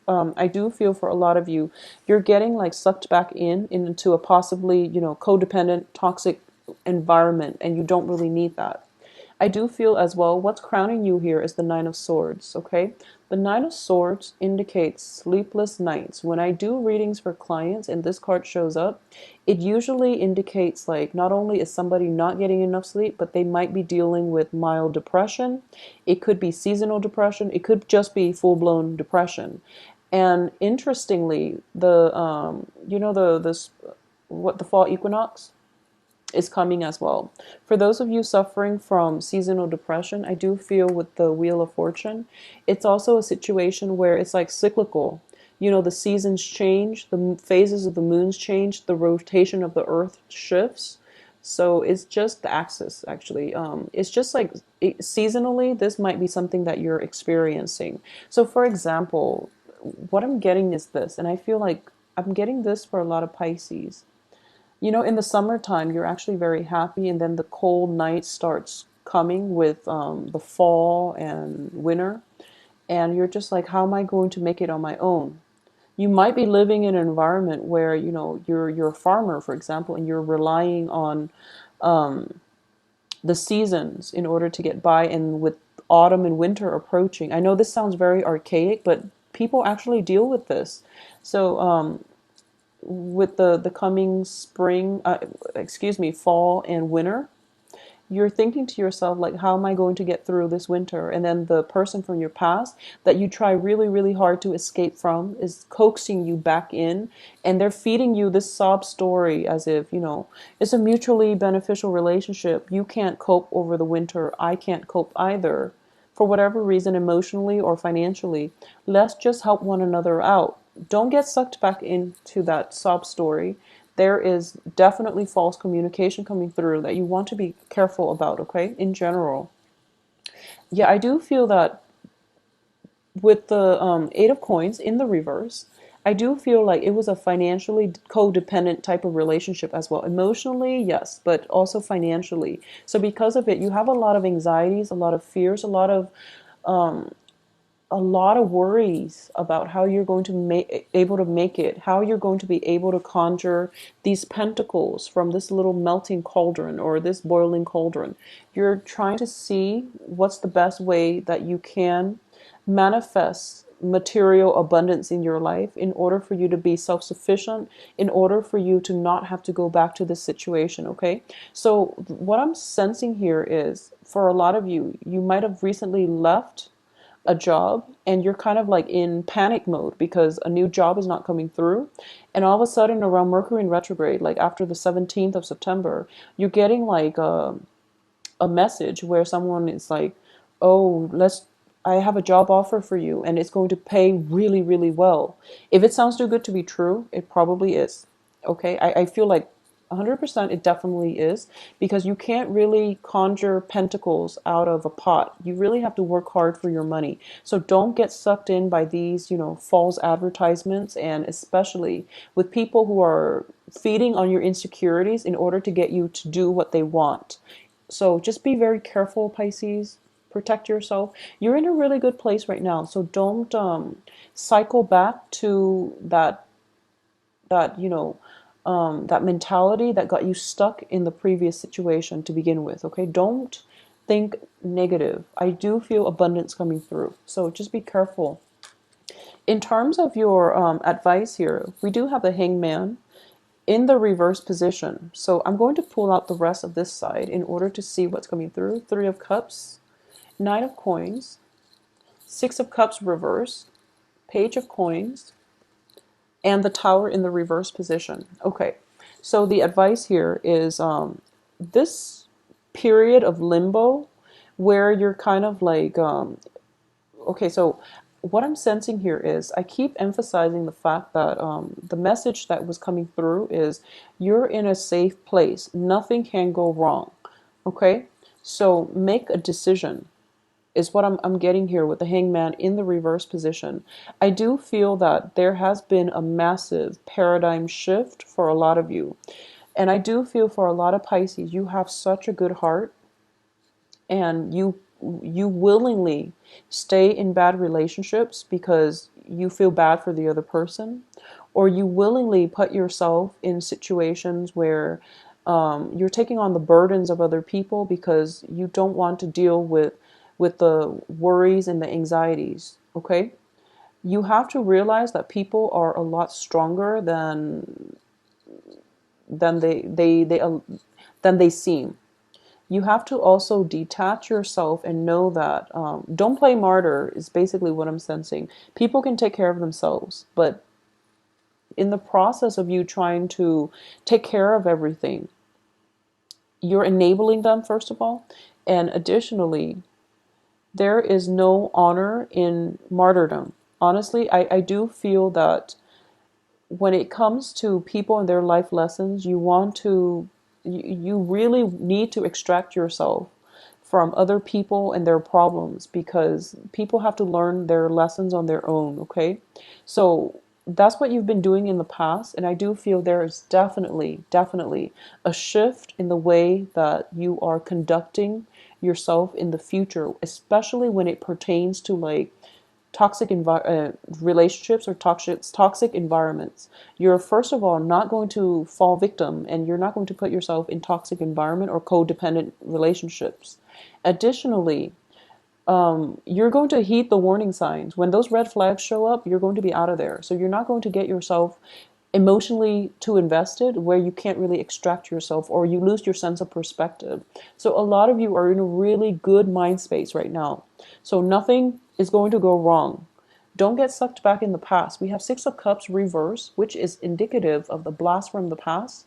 I do feel for a lot of you, you're getting like sucked back into a possibly, codependent, toxic environment, and you don't really need that. I do feel as well, what's crowning you here is the Nine of Swords, okay? The Nine of Swords indicates sleepless nights. When I do readings for clients and this card shows up, it usually indicates like not only is somebody not getting enough sleep, but they might be dealing with mild depression. It could be seasonal depression. It could just be full-blown depression. And interestingly, the this what the fall equinox is coming as well. For those of you suffering from seasonal depression, I do feel with the Wheel of Fortune, it's also a situation where it's like cyclical. The seasons change, the phases of the moons change, the rotation of the earth shifts. So it's just the axis, actually. It's just like seasonally, this might be something that you're experiencing. So, for example, what I'm getting is this, and I feel like I'm getting this for a lot of Pisces. In the summertime, you're actually very happy, and then the cold night starts coming with the fall and winter, and you're just like, how am I going to make it on my own? You might be living in an environment where you're a farmer, for example, and you're relying on the seasons in order to get by, and with autumn and winter approaching. I know this sounds very archaic, but people actually deal with this. So with the coming spring, excuse me, fall and winter, you're thinking to yourself, like, how am I going to get through this winter? And then the person from your past that you try really, really hard to escape from is coaxing you back in, and they're feeding you this sob story as if, it's a mutually beneficial relationship. You can't cope over the winter. I can't cope either. For whatever reason, emotionally or financially, let's just help one another out. Don't get sucked back into that sob story. There is definitely false communication coming through that you want to be careful about, okay? In general. Yeah, I do feel that with the Eight of Coins in the reverse, I do feel like it was a financially codependent type of relationship as well. Emotionally, yes, but also financially. So because of it, you have a lot of anxieties, a lot of fears, a lot of worries about how you're going to able to make it, how you're going to be able to conjure these pentacles from this little melting cauldron or this boiling cauldron. You're trying to see what's the best way that you can manifest material abundance in your life in order for you to be self-sufficient, in order for you to not have to go back to this situation, okay? So what I'm sensing here is, for a lot of you, you might have recently left a job and you're kind of like in panic mode because a new job is not coming through, and all of a sudden around Mercury in retrograde, like after the 17th of September, you're getting like a message where someone is like, oh, I have a job offer for you and it's going to pay really, really well. If it sounds too good to be true, it probably is. Okay, I feel like 100% it definitely is, because you can't really conjure pentacles out of a pot. You really have to work hard for your money. So don't get sucked in by these, false advertisements, and especially with people who are feeding on your insecurities in order to get you to do what they want. So just be very careful, Pisces. Protect yourself. You're in a really good place right now, so don't cycle back to that mentality that got you stuck in the previous situation to begin with. Okay, don't think negative. I do feel abundance coming through, so just be careful. In terms of your advice here, we do have the Hangman in the reverse position. So I'm going to pull out the rest of this side in order to see what's coming through. Three of Cups, Nine of Coins, Six of Cups reverse, Page of Coins, and the Tower in the reverse position. Okay, so the advice here is this period of limbo where you're kind of like, okay, so what I'm sensing here is I keep emphasizing the fact that the message that was coming through is you're in a safe place. Nothing can go wrong. Okay, so make a decision is what I'm getting here with the Hangman in the reverse position. I do feel that there has been a massive paradigm shift for a lot of you. And I do feel for a lot of Pisces, you have such a good heart, and you willingly stay in bad relationships because you feel bad for the other person, or you willingly put yourself in situations where you're taking on the burdens of other people because you don't want to deal with the worries and the anxieties. Okay, you have to realize that people are a lot stronger than than they seem. You have to also detach yourself and know that don't play martyr is basically what I'm sensing. People can take care of themselves, but in the process of you trying to take care of everything, you're enabling them, first of all. And additionally, there is no honor in martyrdom. Honestly, I do feel that when it comes to people and their life lessons, you really need to extract yourself from other people and their problems, because people have to learn their lessons on their own. Okay, so that's what you've been doing in the past, and I do feel there is definitely a shift in the way that you are conducting yourself in the future, especially when it pertains to like relationships or toxic environments. You're first of all not going to fall victim, and you're not going to put yourself in toxic environment or codependent relationships. Additionally, you're going to heed the warning signs. When those red flags show up, you're going to be out of there. So you're not going to get yourself emotionally too invested where you can't really extract yourself, or you lose your sense of perspective. So a lot of you are in a really good mind space right now. So nothing is going to go wrong. Don't get sucked back in the past. We have Six of Cups reverse, which is indicative of the blast from the past.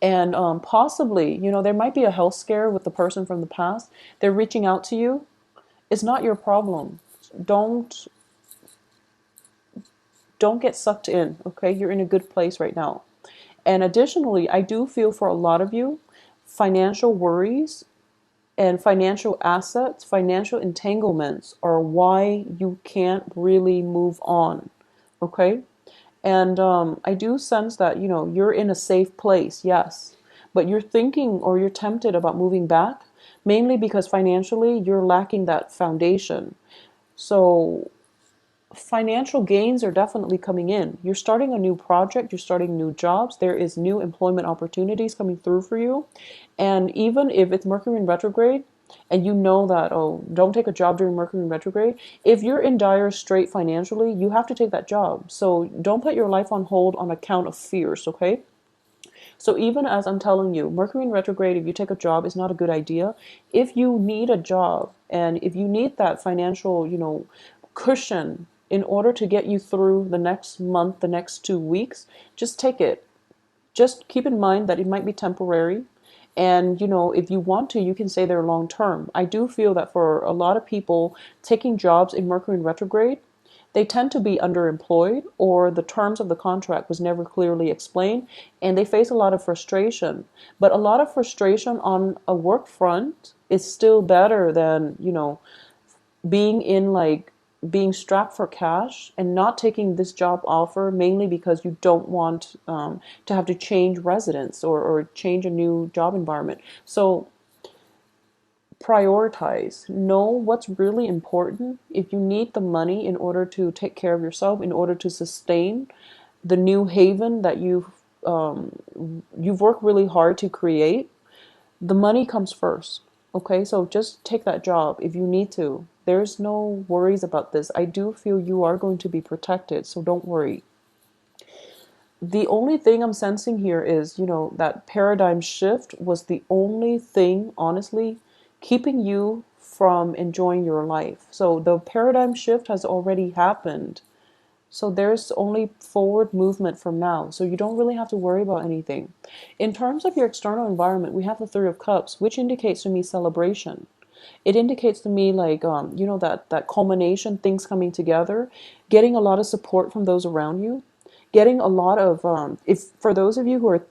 And possibly, there might be a health scare with the person from the past. They're reaching out to you. It's not your problem. Don't don't get sucked in. Okay, you're in a good place right now. And additionally, I do feel for a lot of you, financial worries and financial assets, financial entanglements are why you can't really move on. Okay, and I do sense that you're in a safe place, yes, but you're thinking or you're tempted about moving back, mainly because financially you're lacking that foundation. So financial gains are definitely coming in. You're starting a new project, you're starting new jobs, there is new employment opportunities coming through for you. And even if it's Mercury in retrograde, and you know that, oh, don't take a job during Mercury in retrograde. If you're in dire strait financially, you have to take that job. So don't put your life on hold on account of fears, okay? So even as I'm telling you, Mercury in retrograde, if you take a job, is not a good idea. If you need a job and if you need that financial, cushion in order to get you through the next month, the next 2 weeks, just take it. Just keep in mind that it might be temporary. And, if you want to, you can stay there long term. I do feel that for a lot of people taking jobs in Mercury in retrograde, they tend to be underemployed, or the terms of the contract was never clearly explained, and they face a lot of frustration. But a lot of frustration on a work front is still better than, being in like being strapped for cash and not taking this job offer, mainly because you don't want to have to change residence, or change a new job environment. So prioritize, know what's really important. If you need the money in order to take care of yourself, in order to sustain the new haven that you've worked really hard to create, the money comes first. Okay, so just take that job if you need to. There's no worries about this. I do feel you are going to be protected, so don't worry. The only thing I'm sensing here is, that paradigm shift was the only thing, honestly, keeping you from enjoying your life. So the paradigm shift has already happened. So there's only forward movement from now. So you don't really have to worry about anything. In terms of your external environment, we have the Three of Cups, which indicates to me celebration. It indicates to me like, that culmination, things coming together, getting a lot of support from those around you, getting a lot of, if for those of you who are,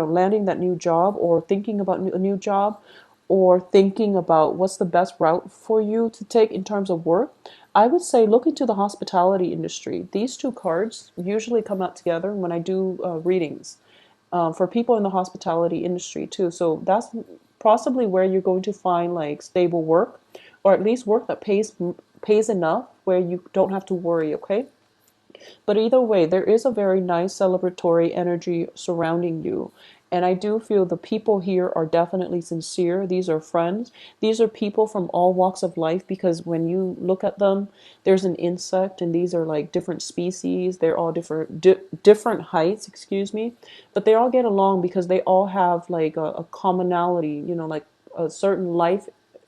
landing that new job, or thinking about a new job, or thinking about what's the best route for you to take in terms of work, I would say look into the hospitality industry. These two cards usually come out together when I do readings for people in the hospitality industry too. So that's possibly where you're going to find like stable work, or at least work that pays pays enough where you don't have to worry, okay? But either way, there is a very nice celebratory energy surrounding you. And I do feel the people here are definitely sincere. These are friends. These are people from all walks of life, because when you look at them, there's an insect, and these are like different species. They're all different heights, excuse me. But they all get along because they all have like a commonality, you know, like a certain life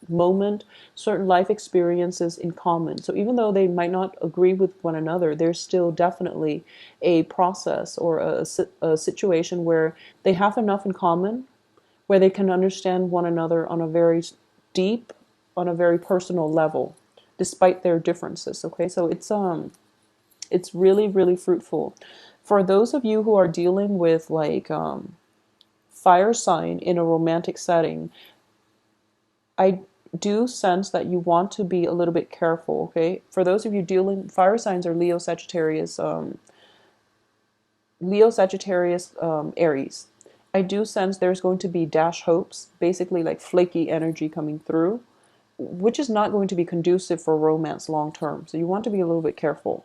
moment, certain life experiences in common. So even though they might not agree with one another, there's still definitely a process or a situation where they have enough in common where they can understand one another on a very deep, on a very personal level, despite their differences. Okay, so it's really really fruitful. For those of you who are dealing with like fire sign in a romantic setting, I do sense that you want to be a little bit careful, okay? For those of you dealing, fire signs are Leo, Sagittarius, Aries. I do sense there's going to be dash hopes, basically like flaky energy coming through, which is not going to be conducive for romance long term. So you want to be a little bit careful.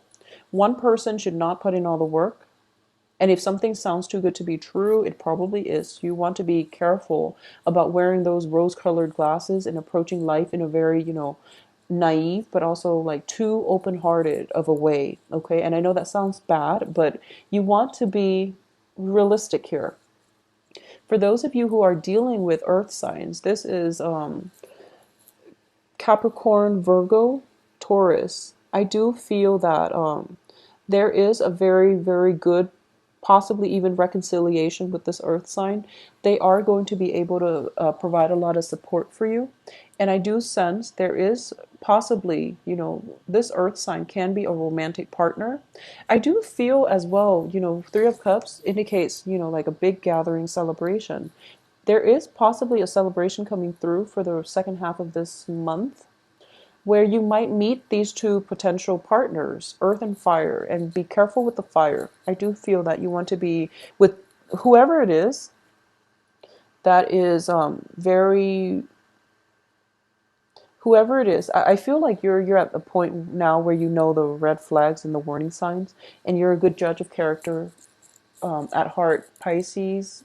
One person should not put in all the work. And if something sounds too good to be true, it probably is. You want to be careful about wearing those rose-colored glasses and approaching life in a very, you know, naive, but also like too open-hearted of a way. Okay. And I know that sounds bad, but you want to be realistic here. For those of you who are dealing with earth signs, this is Capricorn, Virgo, Taurus. I do feel that there is a very, very good, possibly even reconciliation with this earth sign. They are going to be able to provide a lot of support for you. And I do sense there is possibly, you know, this earth sign can be a romantic partner. I do feel as well, you know, Three of Cups indicates, you know, like a big gathering celebration. There is possibly a celebration coming through for the second half of this month where you might meet these two potential partners, earth and fire, and be careful with the fire. I do feel that you want to be with whoever it is that is very, whoever it is. I feel like you're at the point now where you know the red flags and the warning signs, and you're a good judge of character at heart. Pisces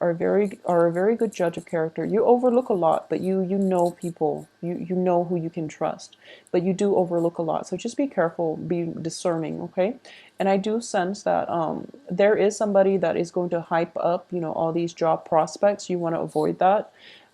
are a very good judge of character. You overlook a lot, but you know people. You know who you can trust, but you do overlook a lot. So just be careful, be discerning, okay? And I do sense that there is somebody that is going to hype up, you know, all these job prospects. You want to avoid that.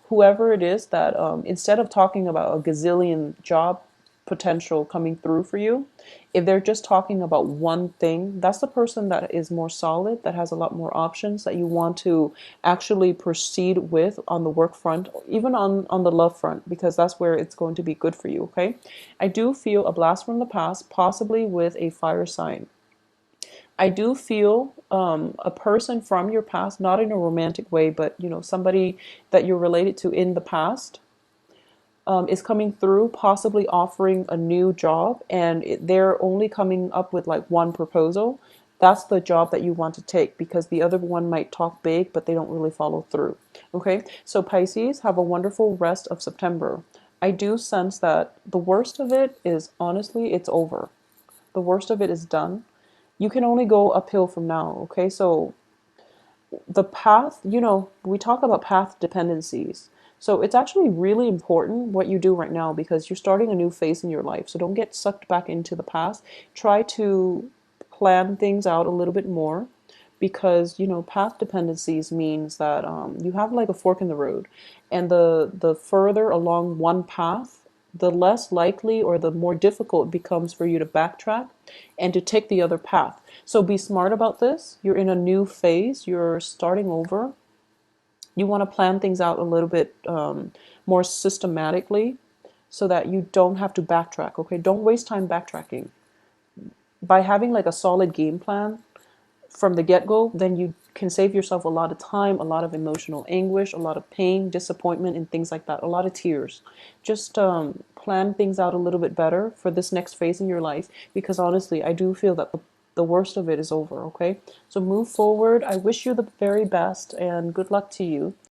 Whoever it is that instead of talking about a gazillion job potential coming through for you, if they're just talking about one thing, that's the person that is more solid, that has a lot more options, that you want to actually proceed with on the work front, even on the love front, because that's where it's going to be good for you, okay? I do feel a blast from the past, possibly with a fire sign. I do feel a person from your past, not in a romantic way, but you know, somebody that you're related to in the past, is coming through, possibly offering a new job, and they're only coming up with like one proposal. That's the job that you want to take, because the other one might talk big, but they don't really follow through. Okay, so Pisces, have a wonderful rest of September. I do sense that the worst of it is, honestly, it's over. The worst of it is done. You can only go uphill from now. Okay, so the path, you know, we talk about path dependencies. So it's actually really important what you do right now, because you're starting a new phase in your life. So don't get sucked back into the past. Try to plan things out a little bit more, because, you know, path dependencies means that you have like a fork in the road, and the further along one path, the less likely or the more difficult it becomes for you to backtrack and to take the other path. So be smart about this. You're in a new phase, you're starting over. You want to plan things out a little bit more systematically so that you don't have to backtrack, okay? Don't waste time backtracking. By having like a solid game plan from the get-go, then you can save yourself a lot of time, a lot of emotional anguish, a lot of pain, disappointment, and things like that, a lot of tears. Just plan things out a little bit better for this next phase in your life, because honestly, I do feel that the worst of it is over, okay? So move forward. I wish you the very best, and good luck to you.